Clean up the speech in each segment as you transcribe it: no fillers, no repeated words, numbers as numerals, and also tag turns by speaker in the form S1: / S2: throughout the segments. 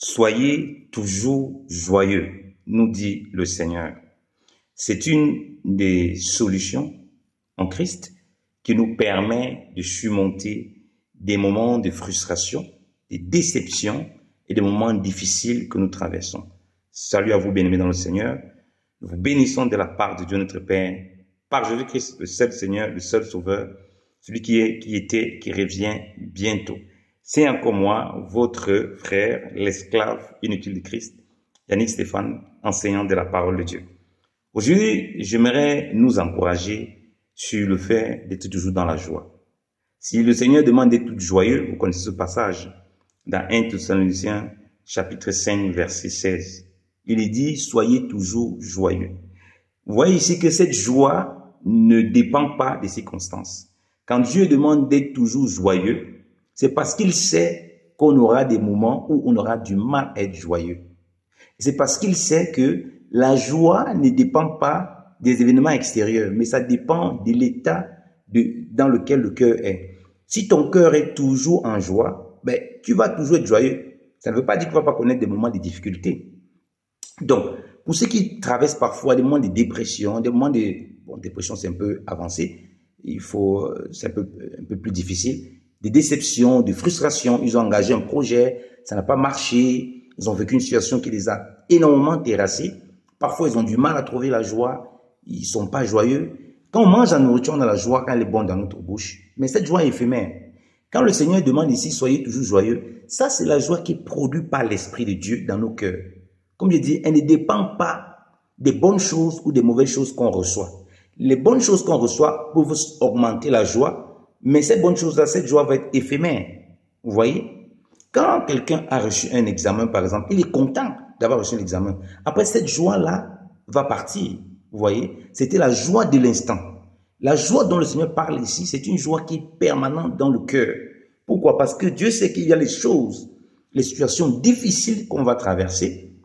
S1: Soyez toujours joyeux, nous dit le Seigneur. C'est une des solutions en Christ qui nous permet de surmonter des moments de frustration, des déceptions et des moments difficiles que nous traversons. Salut à vous, bien-aimés dans le Seigneur. Nous vous bénissons de la part de Dieu notre Père, par Jésus-Christ, le seul Seigneur, le seul Sauveur, celui qui était, qui revient bientôt. C'est encore moi, votre frère, l'esclave inutile de Christ, Yannick Stéphane, enseignant de la parole de Dieu. Aujourd'hui, j'aimerais nous encourager sur le fait d'être toujours dans la joie. Si le Seigneur demande d'être joyeux, vous connaissez ce passage, dans 1 Thessaloniciens, chapitre 5, verset 16. Il est dit, soyez toujours joyeux. Vous voyez ici que cette joie ne dépend pas des circonstances. Quand Dieu demande d'être toujours joyeux, c'est parce qu'il sait qu'on aura des moments où on aura du mal à être joyeux. C'est parce qu'il sait que la joie ne dépend pas des événements extérieurs, mais ça dépend de l'état dans lequel le cœur est. Si ton cœur est toujours en joie, ben, tu vas toujours être joyeux. Ça ne veut pas dire que tu ne vas pas connaître des moments de difficulté. Donc, pour ceux qui traversent parfois des moments de dépression, des moments de... Bon, dépression c'est un peu avancé, c'est un peu plus difficile. Des déceptions, des frustrations, ils ont engagé un projet, ça n'a pas marché, ils ont vécu une situation qui les a énormément terrassés. Parfois, ils ont du mal à trouver la joie, ils ne sont pas joyeux. Quand on mange la nourriture, on a la joie quand elle est bonne dans notre bouche, mais cette joie est éphémère. Quand le Seigneur demande ici, soyez toujours joyeux, ça c'est la joie qui est produite par l'Esprit de Dieu dans nos cœurs. Comme je dis, elle ne dépend pas des bonnes choses ou des mauvaises choses qu'on reçoit. Les bonnes choses qu'on reçoit peuvent augmenter la joie, mais cette bonne chose-là, cette joie va être éphémère. Vous voyez? Quand quelqu'un a reçu un examen, par exemple, il est content d'avoir reçu l'examen. Après, cette joie-là va partir. Vous voyez? C'était la joie de l'instant. La joie dont le Seigneur parle ici, c'est une joie qui est permanente dans le cœur. Pourquoi? Parce que Dieu sait qu'il y a les choses, les situations difficiles qu'on va traverser,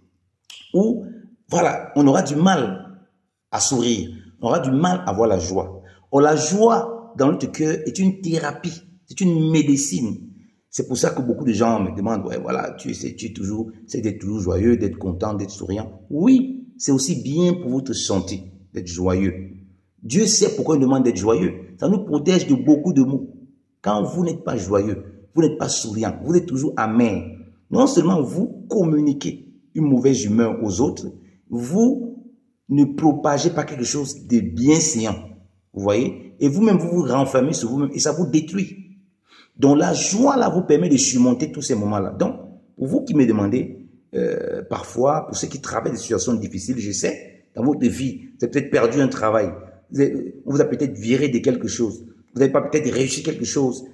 S1: où, voilà, on aura du mal à sourire, on aura du mal à voir la joie. Or, la joie dans notre cœur est une thérapie, c'est une médecine. C'est pour ça que beaucoup de gens me demandent, ouais, voilà, tu es toujours, c'est d'être toujours joyeux, d'être content, d'être souriant. Oui, c'est aussi bien pour votre santé d'être joyeux. Dieu sait pourquoi il demande d'être joyeux. Ça nous protège de beaucoup de maux. Quand vous n'êtes pas joyeux, vous n'êtes pas souriant, vous êtes toujours amer. Non seulement vous communiquez une mauvaise humeur aux autres, vous ne propagez pas quelque chose de bienséant. Vous voyez? Et vous-même, vous vous renfermez sur vous-même et ça vous détruit. Donc, la joie, là, vous permet de surmonter tous ces moments-là. Donc, pour vous qui me demandez, parfois, pour ceux qui traversent des situations difficiles, je sais, dans votre vie, vous avez peut-être perdu un travail, on vous a peut-être viré de quelque chose, vous n'avez pas peut-être réussi quelque chose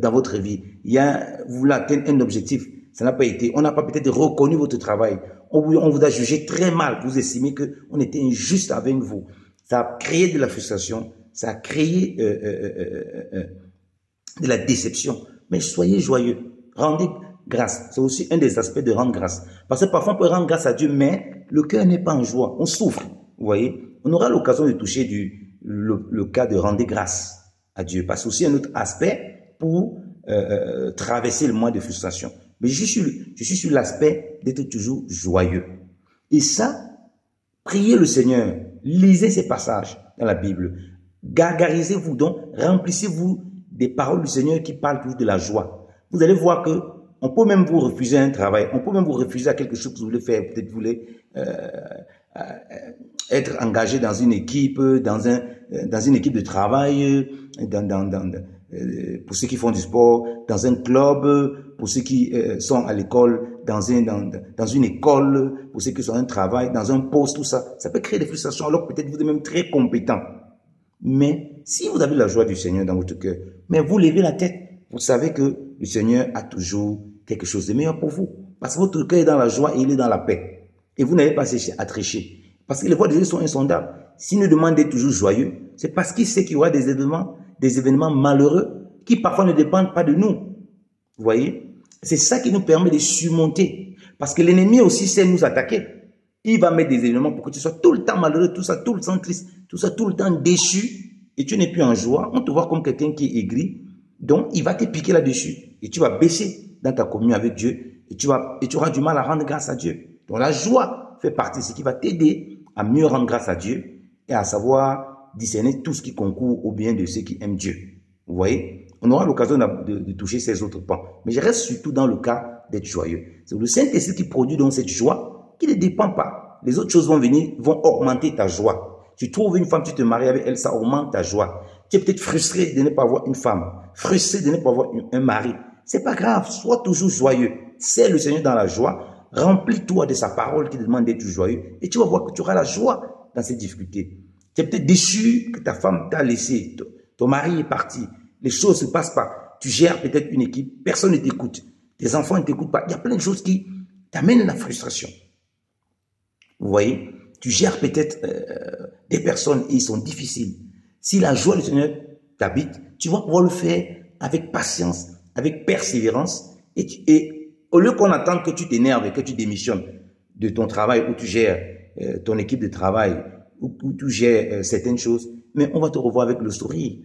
S1: dans votre vie. Vous voulez atteindre un objectif, ça n'a pas été, on n'a pas peut-être reconnu votre travail, on vous a jugé très mal, vous estimez qu'on était injuste avec vous. Ça a créé de la frustration, ça a créé de la déception. Mais soyez joyeux, rendez grâce. C'est aussi un des aspects de rendre grâce. Parce que parfois on peut rendre grâce à Dieu, mais le cœur n'est pas en joie, on souffre. Vous voyez, on aura l'occasion de toucher le cas de rendre grâce à Dieu. Parce que c'est aussi un autre aspect pour traverser le mois de frustration. Mais je suis sur l'aspect d'être toujours joyeux. Et ça, priez le Seigneur, lisez ces passages dans la Bible, gargarisez-vous donc, remplissez-vous des paroles du Seigneur qui parlent toujours de la joie. Vous allez voir que on peut même vous refuser un travail, on peut même vous refuser à quelque chose que vous voulez faire, peut-être vous voulez être engagé dans une équipe, dans une équipe de travail, pour ceux qui font du sport, dans un club, pour ceux qui sont à l'école, dans une école, pour ceux qui sont à un travail, dans un poste, tout ça, ça peut créer des frustrations, alors peut-être vous êtes même très compétent. Mais si vous avez la joie du Seigneur dans votre cœur, mais vous levez la tête, vous savez que le Seigneur a toujours quelque chose de meilleur pour vous. Parce que votre cœur est dans la joie et il est dans la paix. Et vous n'avez pas cherché à tricher. Parce que les voies de Dieu sont insondables. S'il nous demande d'être toujours joyeux, c'est parce qu'il sait qu'il y aura des événements malheureux qui parfois ne dépendent pas de nous. Vous voyez? C'est ça qui nous permet de surmonter. Parce que l'ennemi aussi sait nous attaquer. Il va mettre des événements pour que tu sois tout le temps malheureux, tout ça, tout le temps triste, tout ça, tout le temps déchu. Et tu n'es plus en joie. On te voit comme quelqu'un qui est aigri. Donc, il va te piquer là-dessus. Et tu vas baisser dans ta communion avec Dieu. et tu auras du mal à rendre grâce à Dieu. Donc la joie fait partie de ce qui va t'aider à mieux rendre grâce à Dieu et à savoir discerner tout ce qui concourt au bien de ceux qui aiment Dieu. Vous voyez? On aura l'occasion de toucher ces autres pans. Mais je reste surtout dans le cas d'être joyeux. C'est le Saint-Esprit qui produit donc cette joie qui ne dépend pas. Les autres choses vont venir, vont augmenter ta joie. Tu trouves une femme, tu te maries avec elle, ça augmente ta joie. Tu es peut-être frustré de ne pas avoir une femme, frustré de ne pas avoir un mari. C'est pas grave, sois toujours joyeux. C'est le Seigneur dans la joie. Remplis-toi de sa parole qui te demande d'être joyeux. Et tu vas voir que tu auras la joie dans ces difficultés. Tu es peut-être déçu que ta femme t'a laissé. Ton mari est parti. Les choses ne se passent pas. Tu gères peut-être une équipe. Personne ne t'écoute. Tes enfants ne t'écoutent pas. Il y a plein de choses qui t'amènent la frustration. Vous voyez? Tu gères peut-être des personnes et ils sont difficiles. Si la joie du Seigneur t'habite, tu vas pouvoir le faire avec patience, avec persévérance. Et au lieu qu'on attende que tu t'énerves et que tu démissionnes de ton travail où tu gères ton équipe de travail, où tu gères certaines choses, mais on va te revoir avec le sourire.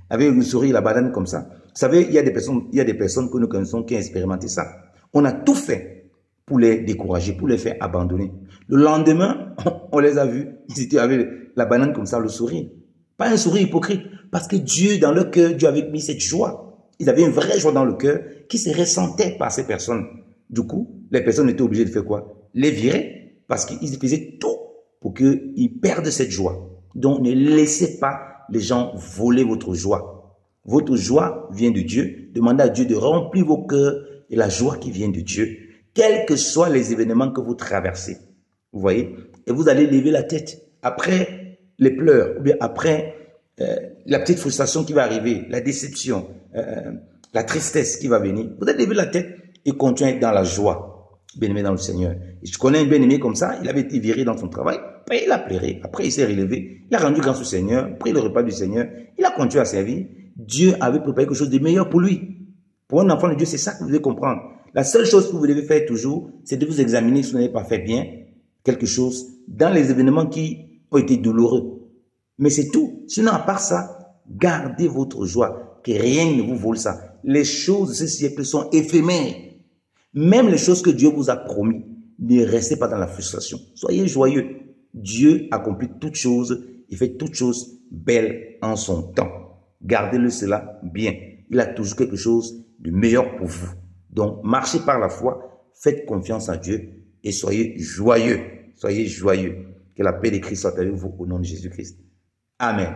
S1: Avec le sourire, la banane comme ça. Vous savez, il y a des personnes que nous connaissons qui ont expérimenté ça. On a tout fait pour les décourager, pour les faire abandonner. Le lendemain, on les a vus, ils étaient avec la banane comme ça, le sourire. Pas un sourire hypocrite, parce que Dieu, dans leur cœur, Dieu avait mis cette joie. Ils avaient une vraie joie dans le cœur qui se ressentait par ces personnes. Du coup, les personnes étaient obligées de faire quoi? Les virer, parce qu'ils faisaient tout pour qu'ils perdent cette joie. Donc, ne laissez pas les gens voler votre joie. Votre joie vient de Dieu. Demandez à Dieu de remplir vos cœurs de la joie qui vient de Dieu, quels que soient les événements que vous traversez. Vous voyez? Et vous allez lever la tête. Après les pleurs, ou bien après la petite frustration qui va arriver, la déception, la tristesse qui va venir, vous allez lever la tête et continuer à être dans la joie, bien-aimé dans le Seigneur. Et je connais un bien-aimé comme ça, il avait été viré dans son travail, après il a pleuré, après il s'est relevé, il a rendu grâce au Seigneur, pris le repas du Seigneur, il a continué à servir. Dieu avait préparé quelque chose de meilleur pour lui. Pour un enfant de Dieu, c'est ça que vous devez comprendre. La seule chose que vous devez faire toujours, c'est de vous examiner si vous n'avez pas fait bien quelque chose dans les événements qui ont été douloureux. Mais c'est tout. Sinon, à part ça, gardez votre joie, que rien ne vous vole ça. Les choses de ce siècle sont éphémères. Même les choses que Dieu vous a promis, ne restez pas dans la frustration. Soyez joyeux. Dieu accomplit toutes choses et fait toutes choses belles en son temps. Gardez-le cela bien. Il a toujours quelque chose de meilleur pour vous. Donc, marchez par la foi, faites confiance à Dieu et soyez joyeux. Soyez joyeux. Que la paix de Christ soit avec vous au nom de Jésus-Christ. Amen.